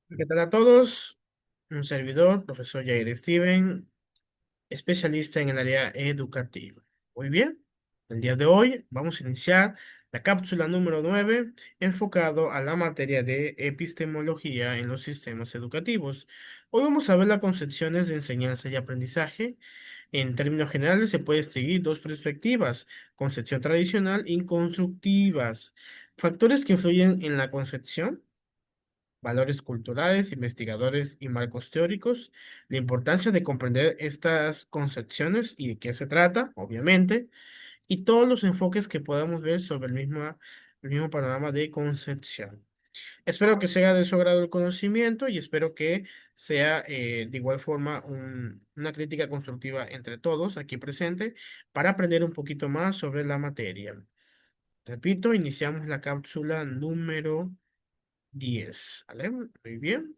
¿Qué tal a todos? Un servidor, profesor Jair Steven, especialista en el área educativa. Muy bien, el día de hoy vamos a iniciar la cápsula número 9, enfocado a la materia de epistemología en los sistemas educativos. Hoy vamos a ver las concepciones de enseñanza y aprendizaje. En términos generales, se puede seguir dos perspectivas: concepción tradicional y constructivas. Factores que influyen en la concepción: valores culturales, investigadores y marcos teóricos, la importancia de comprender estas concepciones y de qué se trata, obviamente, y todos los enfoques que podamos ver sobre el mismo panorama de concepción. Espero que sea de su agrado el conocimiento y espero que sea de igual forma una crítica constructiva entre todos aquí presente para aprender un poquito más sobre la materia. Repito, iniciamos la cápsula número 10. ¿Vale? Muy bien.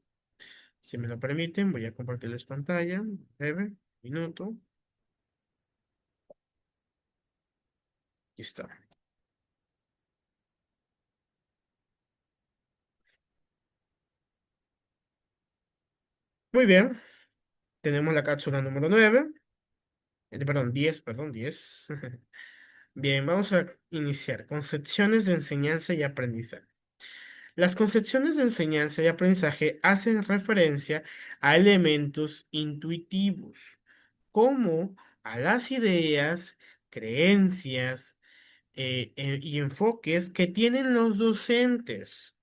Si me lo permiten, voy a compartirles pantalla. Breve, minuto. Y está. Muy bien. Tenemos la cápsula número 9. Perdón, 10, perdón, 10. Bien, vamos a iniciar. Concepciones de enseñanza y aprendizaje. Las concepciones de enseñanza y aprendizaje hacen referencia a elementos intuitivos, como a las ideas, creencias y enfoques que tienen los docentes,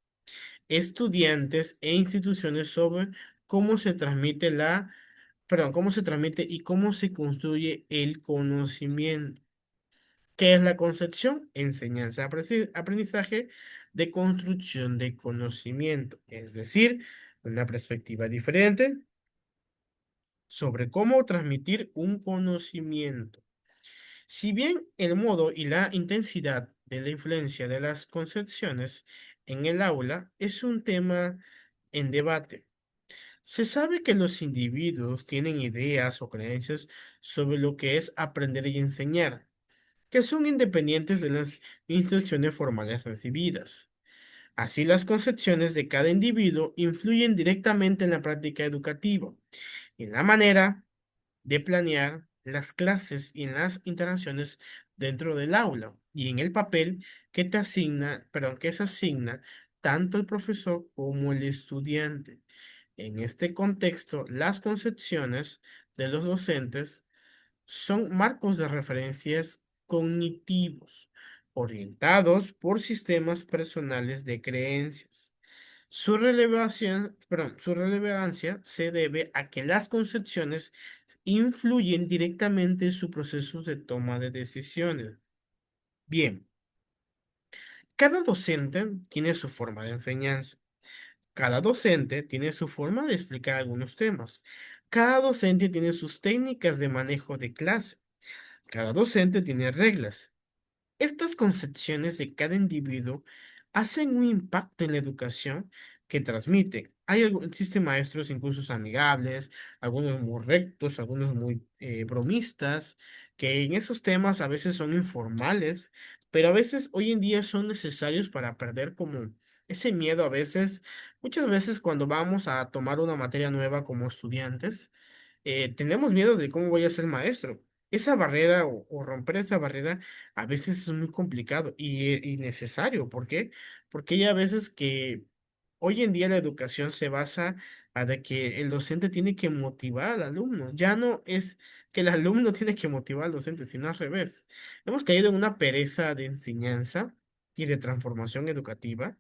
estudiantes e instituciones sobre cómo se transmite cómo se transmite y cómo se construye el conocimiento. ¿Qué es la concepción? Enseñanza, aprendizaje de construcción de conocimiento, es decir, una perspectiva diferente sobre cómo transmitir un conocimiento. Si bien el modo y la intensidad de la influencia de las concepciones en el aula es un tema en debate, se sabe que los individuos tienen ideas o creencias sobre lo que es aprender y enseñar, que son independientes de las instrucciones formales recibidas. Así, las concepciones de cada individuo influyen directamente en la práctica educativa, en la manera de planear las clases y en las interacciones dentro del aula y en el papel que se asigna tanto el profesor como el estudiante. En este contexto, las concepciones de los docentes son marcos de referencias cognitivos orientados por sistemas personales de creencias. Su relevancia se debe a que las concepciones influyen directamente en su proceso de toma de decisiones. Bien, cada docente tiene su forma de enseñanza. Cada docente tiene su forma de explicar algunos temas. Cada docente tiene sus técnicas de manejo de clase. Cada docente tiene reglas. Estas concepciones de cada individuo hacen un impacto en la educación que transmiten. Existen maestros incluso amigables, algunos muy rectos, algunos muy bromistas, que en esos temas a veces son informales, pero a veces hoy en día son necesarios para perder como ese miedo a veces, muchas veces cuando vamos a tomar una materia nueva como estudiantes, tenemos miedo de cómo voy a ser maestro. Esa barrera o romper esa barrera a veces es muy complicado y necesario. ¿Por qué? Porque hay a veces que hoy en día la educación se basa a de que el docente tiene que motivar al alumno. Ya no es que el alumno tiene que motivar al docente, sino al revés. Hemos caído en una pereza de enseñanza y de transformación educativa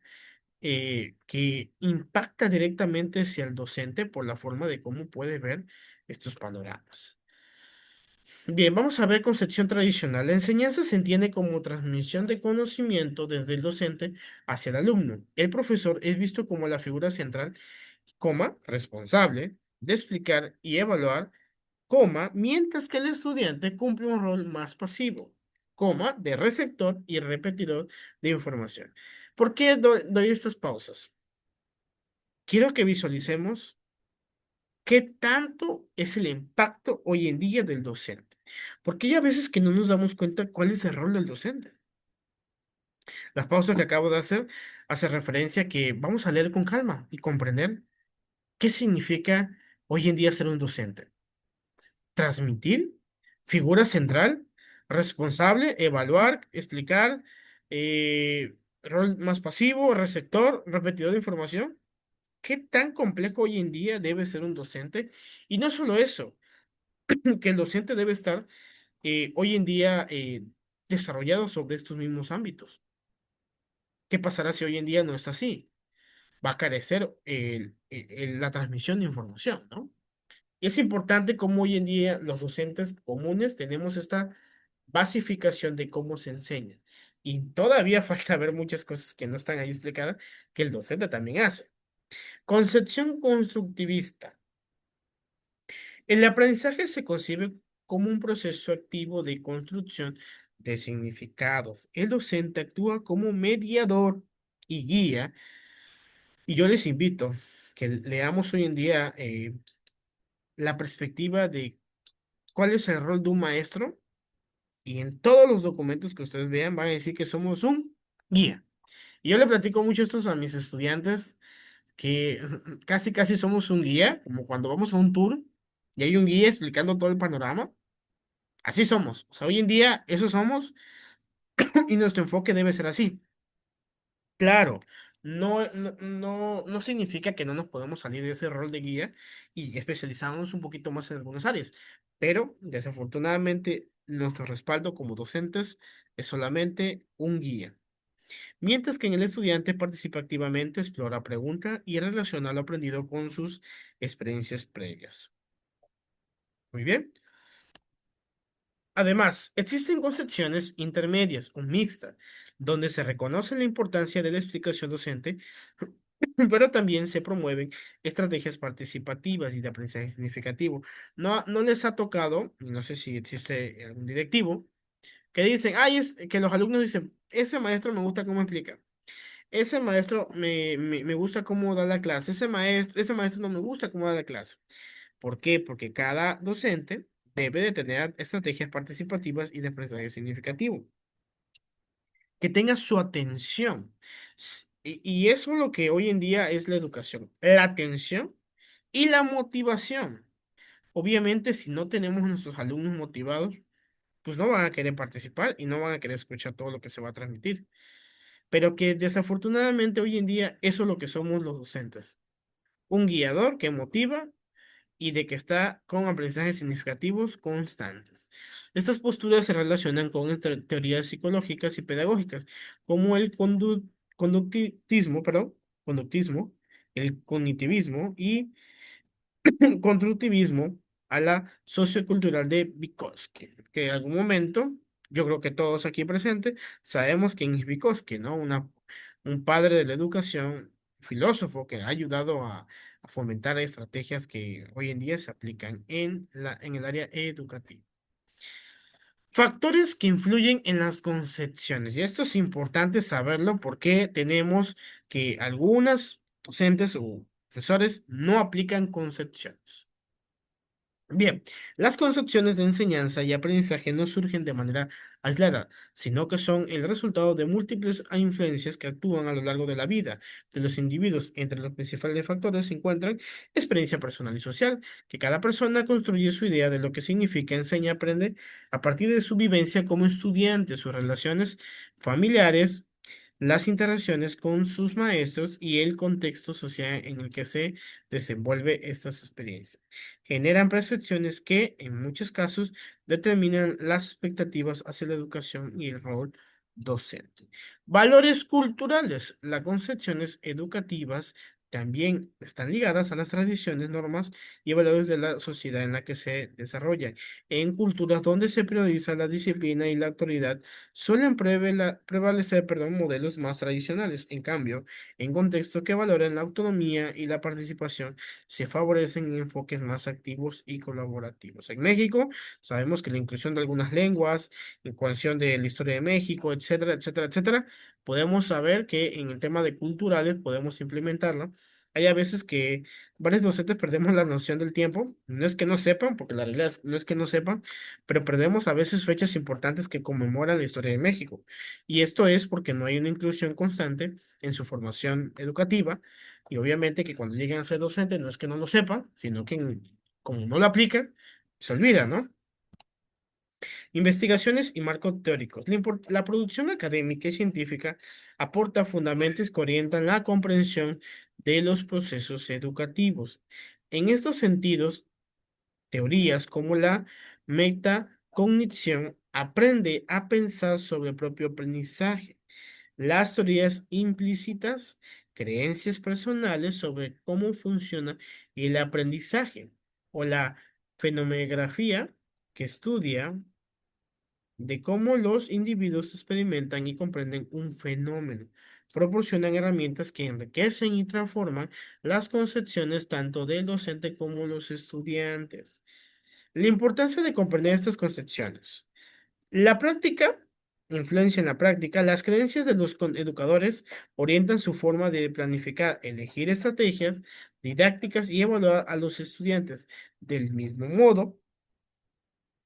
que impacta directamente hacia el docente por la forma de cómo puede ver estos panoramas. Bien, vamos a ver concepción tradicional. La enseñanza se entiende como transmisión de conocimiento desde el docente hacia el alumno. El profesor es visto como la figura central, responsable de explicar y evaluar, mientras que el estudiante cumple un rol más pasivo, de receptor y repetidor de información. ¿Por qué doy estas pausas? Quiero que visualicemos qué tanto es el impacto hoy en día del docente. Porque hay a veces que no nos damos cuenta cuál es el rol del docente. Las pausas que acabo de hacer hace referencia a que vamos a leer con calma y comprender. ¿Qué significa hoy en día ser un docente? Transmitir, figura central, responsable, evaluar, explicar, rol más pasivo, receptor, repetidor de información. ¿Qué tan complejo hoy en día debe ser un docente? Y no solo eso, que el docente debe estar hoy en día desarrollado sobre estos mismos ámbitos. ¿Qué pasará si hoy en día no es así? Va a carecer la transmisión de información, ¿no? Y es importante cómo hoy en día los docentes comunes tenemos esta basificación de cómo se enseña. Y todavía falta ver muchas cosas que no están ahí explicadas que el docente también hace. Concepción constructivista. El aprendizaje se concibe como un proceso activo de construcción de significados. El docente actúa como mediador y guía. Y yo les invito que leamos hoy en día la perspectiva de cuál es el rol de un maestro. Y en todos los documentos que ustedes vean van a decir que somos un guía. Y yo le platico mucho esto a mis estudiantes, que casi casi somos un guía, como cuando vamos a un tour y hay un guía explicando todo el panorama. Así somos. O sea, hoy en día eso somos y nuestro enfoque debe ser así. Claro, no significa que no nos podemos salir de ese rol de guía y especializarnos un poquito más en algunas áreas, pero desafortunadamente nuestro respaldo como docentes es solamente un guía, mientras que en el estudiante participa activamente, explora, pregunta y relaciona lo aprendido con sus experiencias previas. Muy bien. Además, existen concepciones intermedias o mixtas, donde se reconoce la importancia de la explicación docente, pero también se promueven estrategias participativas y de aprendizaje significativo. No les ha tocado, y no sé si existe algún directivo, que dicen, ay, es que los alumnos dicen, ese maestro me gusta cómo explica, ese maestro me gusta cómo da la clase, ese maestro no me gusta cómo da la clase. ¿Por qué? Porque cada docente debe de tener estrategias participativas y de aprendizaje significativo, que tenga su atención. Y eso es lo que hoy en día es la educación, la atención y la motivación. Obviamente, si no tenemos a nuestros alumnos motivados, pues no van a querer participar y no van a querer escuchar todo lo que se va a transmitir. Pero que desafortunadamente hoy en día eso es lo que somos los docentes. Un guiador que motiva y de que está con aprendizajes significativos constantes. Estas posturas se relacionan con teorías psicológicas y pedagógicas, como el conductismo, el cognitivismo y constructivismo a la sociocultural de Vygotsky, que en algún momento, yo creo que todos aquí presentes sabemos quién es Vygotsky, ¿no? Un padre de la educación, filósofo que ha ayudado a fomentar estrategias que hoy en día se aplican en el área educativa. Factores que influyen en las concepciones. Y esto es importante saberlo porque tenemos que algunas docentes o profesores no aplican concepciones. Bien, las concepciones de enseñanza y aprendizaje no surgen de manera aislada, sino que son el resultado de múltiples influencias que actúan a lo largo de la vida de los individuos. Entre los principales factores se encuentran experiencia personal y social, que cada persona construye su idea de lo que significa enseña, aprende a partir de su vivencia como estudiante, sus relaciones familiares, las interacciones con sus maestros y el contexto social en el que se desenvuelve estas experiencias. Generan percepciones que, en muchos casos, determinan las expectativas hacia la educación y el rol docente. Valores culturales. Las concepciones educativas también están ligadas a las tradiciones, normas y valores de la sociedad en la que se desarrollan. En culturas donde se prioriza la disciplina y la autoridad, suelen prevalecer, perdón, modelos más tradicionales. En cambio, en contextos que valoran la autonomía y la participación, se favorecen enfoques más activos y colaborativos. En México, sabemos que la inclusión de algunas lenguas, inclusión de la historia de México, etcétera, etcétera, etcétera, podemos saber que en el tema de culturales podemos implementarla Hay a veces que varios docentes perdemos la noción del tiempo. No es que no sepan, porque la realidad no es que no sepan, pero perdemos a veces fechas importantes que conmemoran la historia de México. Y esto es porque no hay una inclusión constante en su formación educativa. Y obviamente que cuando lleguen a ser docentes no es que no lo sepan, sino que como no lo aplican, se olvida, ¿no? Investigaciones y marcos teóricos. La producción académica y científica aporta fundamentos que orientan la comprensión de los procesos educativos. En estos sentidos, teorías como la metacognición aprende a pensar sobre el propio aprendizaje. Las teorías implícitas, creencias personales sobre cómo funciona el aprendizaje, o la fenomenografía, que estudia de cómo los individuos experimentan y comprenden un fenómeno. Proporcionan herramientas que enriquecen y transforman las concepciones tanto del docente como los estudiantes. La importancia de comprender estas concepciones. La práctica, influencia en la práctica, las creencias de los educadores orientan su forma de planificar, elegir estrategias didácticas y evaluar a los estudiantes. Del mismo modo,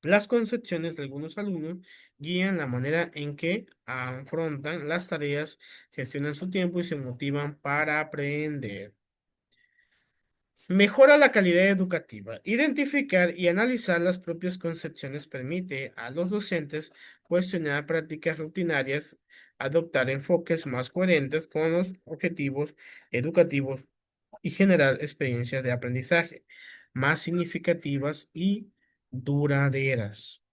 las concepciones de algunos alumnos guían la manera en que afrontan las tareas, gestionan su tiempo y se motivan para aprender. Mejora la calidad educativa. Identificar y analizar las propias concepciones permite a los docentes cuestionar prácticas rutinarias, adoptar enfoques más coherentes con los objetivos educativos y generar experiencias de aprendizaje más significativas y duraderas.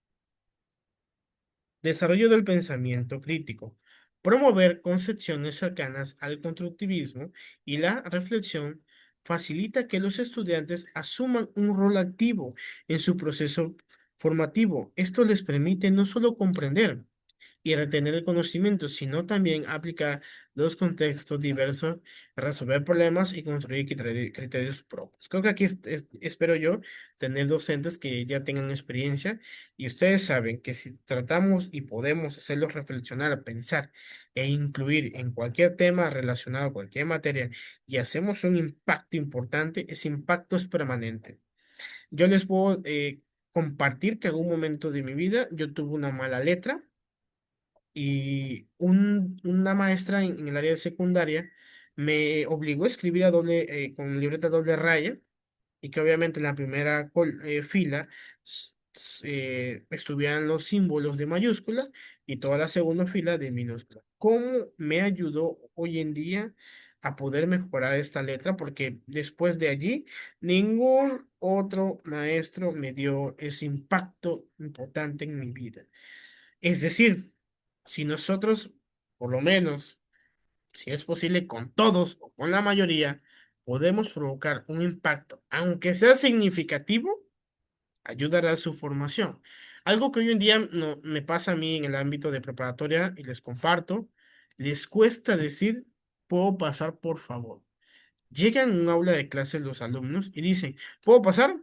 Desarrollo del pensamiento crítico. Promover concepciones cercanas al constructivismo y la reflexión facilita que los estudiantes asuman un rol activo en su proceso formativo. Esto les permite no solo comprender, y retener el conocimiento, sino también aplicar los contextos diversos, resolver problemas y construir criterios propios. Creo que aquí espero yo tener docentes que ya tengan experiencia y ustedes saben que si tratamos y podemos hacerlos reflexionar, pensar e incluir en cualquier tema relacionado a cualquier materia y hacemos un impacto importante, ese impacto es permanente. Yo les puedo compartir que en algún momento de mi vida yo tuve una mala letra y una maestra en el área de secundaria me obligó a escribir con libreta doble raya y que obviamente en la primera fila estuvieran los símbolos de mayúscula y toda la segunda fila de minúscula. ¿Cómo me ayudó hoy en día a poder mejorar esta letra? Porque después de allí, ningún otro maestro me dio ese impacto importante en mi vida. Es decir, si nosotros, por lo menos, si es posible con todos o con la mayoría, podemos provocar un impacto, aunque sea significativo, ayudará a su formación. Algo que hoy en día no, me pasa a mí en el ámbito de preparatoria y les comparto, les cuesta decir, puedo pasar, por favor. Llegan a un aula de clases los alumnos y dicen, ¿puedo pasar?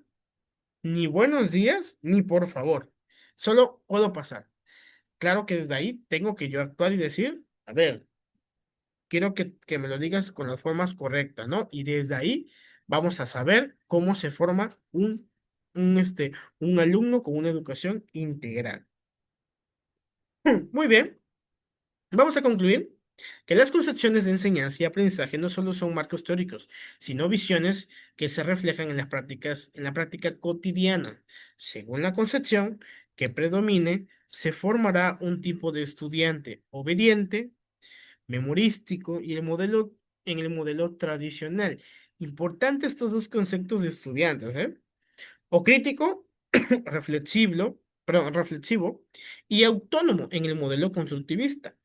Ni buenos días, ni por favor. Solo puedo pasar. Claro que desde ahí tengo que yo actuar y decir, a ver, quiero que me lo digas con las formas correctas, ¿no? Y desde ahí vamos a saber cómo se forma un alumno con una educación integral. Muy bien, vamos a concluir que las concepciones de enseñanza y aprendizaje no solo son marcos teóricos, sino visiones que se reflejan en las prácticas, en la práctica cotidiana. Según la concepción que predomine, se formará un tipo de estudiante obediente, memorístico y en el modelo tradicional. Importante estos dos conceptos de estudiantes, ¿eh? O crítico, reflexivo y autónomo en el modelo constructivista.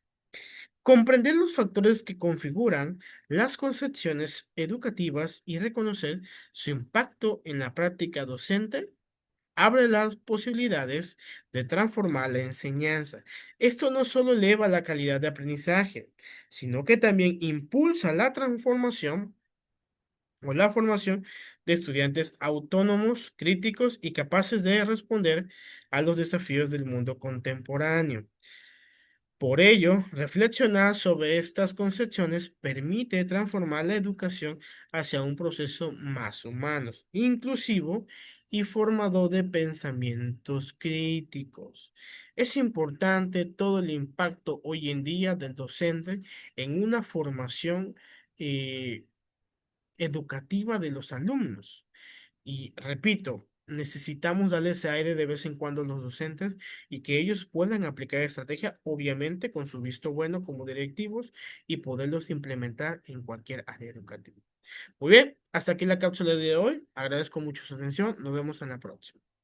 Comprender los factores que configuran las concepciones educativas y reconocer su impacto en la práctica docente abre las posibilidades de transformar la enseñanza. Esto no solo eleva la calidad de aprendizaje, sino que también impulsa la transformación o la formación de estudiantes autónomos, críticos y capaces de responder a los desafíos del mundo contemporáneo. Por ello, reflexionar sobre estas concepciones permite transformar la educación hacia un proceso más humano, inclusivo y formador de pensamientos críticos. Es importante todo el impacto hoy en día del docente en una formación eh, educativa de los alumnos. Y repito, necesitamos darle ese aire de vez en cuando a los docentes y que ellos puedan aplicar estrategia, obviamente con su visto bueno como directivos y poderlos implementar en cualquier área educativa. Muy bien, hasta aquí la cápsula de hoy. Agradezco mucho su atención. Nos vemos en la próxima.